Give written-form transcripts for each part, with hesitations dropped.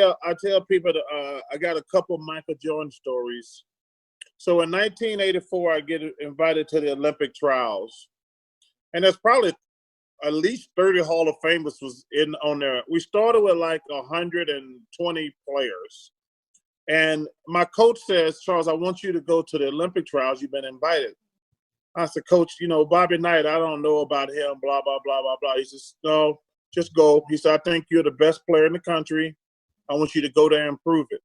I tell people that I got a couple Michael Jordan stories. So in 1984, I get invited to the Olympic trials, and there's probably at least 30 Hall of Famers was in on there. We started with like 120 players, and my coach says, "Charles, I want you to go to the Olympic trials. You've been invited." I said, "Coach, Bobby Knight, I don't know about him, blah, blah, blah, blah, blah." He says, "No, just go." He said, "I think you're the best player in the country. I want you to go there and prove it."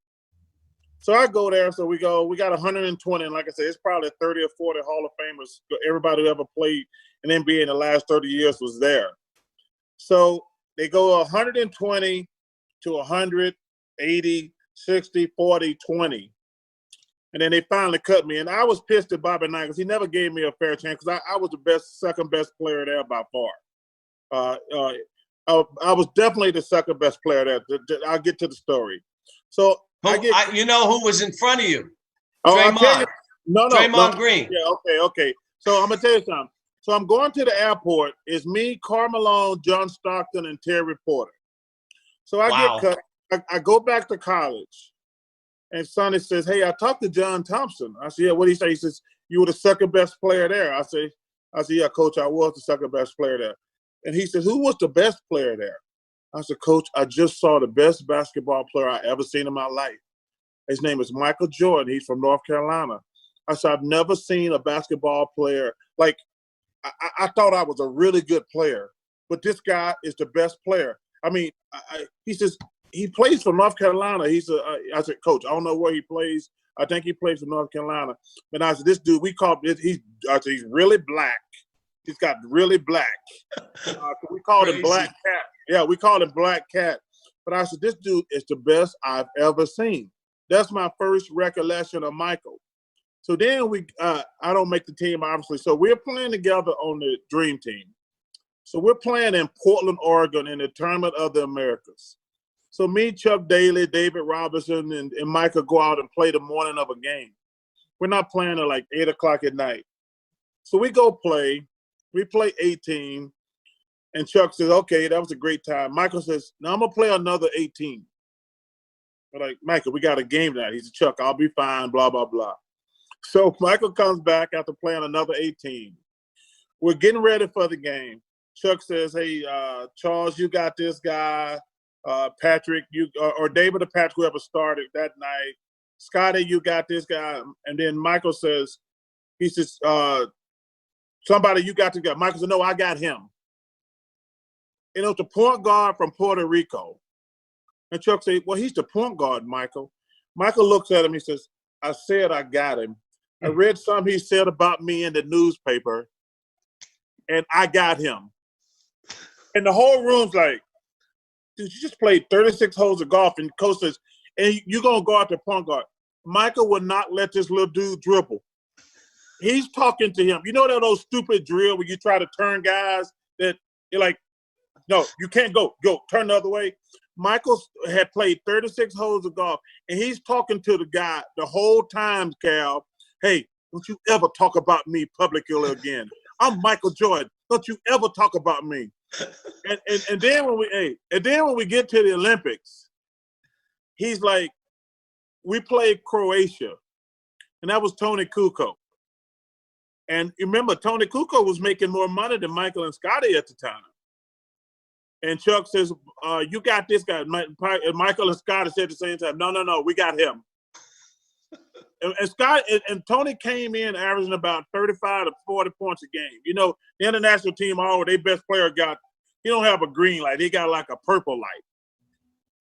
So I go there. So we go. We got 120, and like I said, it's probably 30 or 40 Hall of Famers. Everybody who ever played in NBA in the last 30 years was there. So they go 120 to 100, 80, 60, 40, 20. And then they finally cut me. And I was pissed at Bobby Knight because he never gave me a fair chance because I was the second best player there by far. I was definitely the second best player there. I'll get to the story. So you know who was in front of you? Oh, Draymond. I'll tell you. No. Draymond Green. Yeah, okay. So I'm going to tell you something. So I'm going to the airport. It's me, Karl Malone, John Stockton, and Terry Porter. So I get cut. I go back to college. And Sonny says, "Hey, I talked to John Thompson." I said, "Yeah, what did he say?" He says, "You were the second best player there." I said, "Yeah, Coach, I was the second best player there." And he says, "Who was the best player there?" I said, "Coach, I just saw the best basketball player I ever seen in my life. His name is Michael Jordan. He's from North Carolina." I said, "I've never seen a basketball player like I thought I was a really good player, but this guy is the best player." I mean, he says, he plays for North Carolina. I said, "Coach, I don't know where he plays. I think he plays for North Carolina." But I said, "This dude, he's really black. He's got really black. We called him Black Cat. Yeah, we called him Black Cat." But I said, "This dude is the best I've ever seen." That's my first recollection of Michael. So then I don't make the team, obviously. So we're playing together on the Dream Team. So we're playing in Portland, Oregon in the Tournament of the Americas. So me, Chuck Daly, David Robinson, and Michael go out and play the morning of a game. We're not playing at like 8 o'clock at night. So we go play. We play 18. And Chuck says, "Okay, that was a great time." Michael says, "Now I'm going to play another 18. We're like, "Michael, we got a game tonight." He said, "Chuck, I'll be fine, blah, blah, blah." So Michael comes back after playing another 18. We're getting ready for the game. Chuck says, "Hey, Charles, you got this guy. Patrick, or David or Patrick, whoever started that night. Scotty, you got this guy." And then Michael says, he says, "Somebody, you got this guy." Michael said, "No, I got him." And it was the point guard from Puerto Rico. And Chuck said, "Well, he's the point guard, Michael." Michael looks at him. He says, "I said I got him. I read something he said about me in the newspaper, and I got him." And the whole room's like, "Dude, you just played 36 holes of golf." And coach says, "And you're going to go out to point guard." Michael would not let this little dude dribble. He's talking to him. You know that old stupid drill where you try to turn guys that you're like, "No, you can't go. Go, turn the other way." Michael had played 36 holes of golf, and he's talking to the guy the whole time, Cal. "Hey, don't you ever talk about me publicly again. I'm Michael Jordan. Don't you ever talk about me." And then when we get to the Olympics, he's like, we played Croatia, and that was Tony Kukoc. And you remember, Tony Kukoc was making more money than Michael and Scotty at the time. And Chuck says, "You got this guy." And Michael and Scotty said at the same time, No, we got him." And Scott and Tony came in averaging about 35 to 40 points a game. You know, the international team, their best player he don't have a green light. He got like a purple light.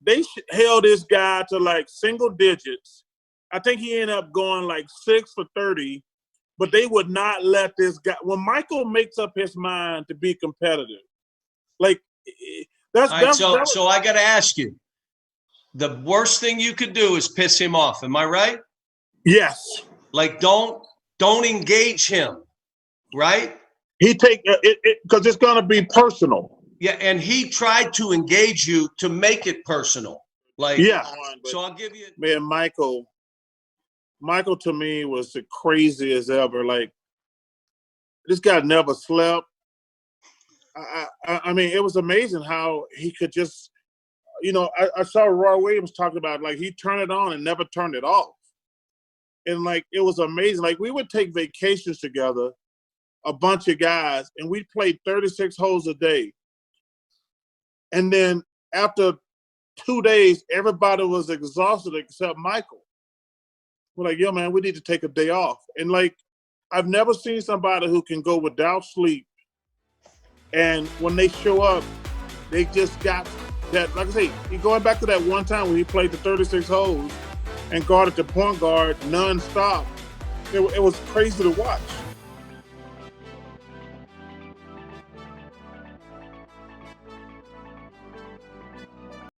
They held this guy to like single digits. I think he ended up going like 6 for 30, but they would not let this guy. When Michael makes up his mind to be competitive, like so I got to ask you, the worst thing you could do is piss him off. Am I right? Yes. Like don't engage him, right? He take it because it's gonna be personal. Yeah, and he tried to engage you to make it personal. Like, yeah. So I'll give you. Man, Michael to me was the craziest ever. Like, this guy never slept. I mean, it was amazing how he could just I saw Roy Williams talking about, like, he turned it on and never turned it off. And, like, it was amazing. Like, we would take vacations together, a bunch of guys, and we played 36 holes a day. And then after 2 days, everybody was exhausted except Michael. We're like, yo, man, we need to take a day off. And, like, I've never seen somebody who can go without sleep. And when they show up, they just got that. Like I say, going back to that one time when he played the 36 holes and guarded the point guard nonstop, it was crazy to watch.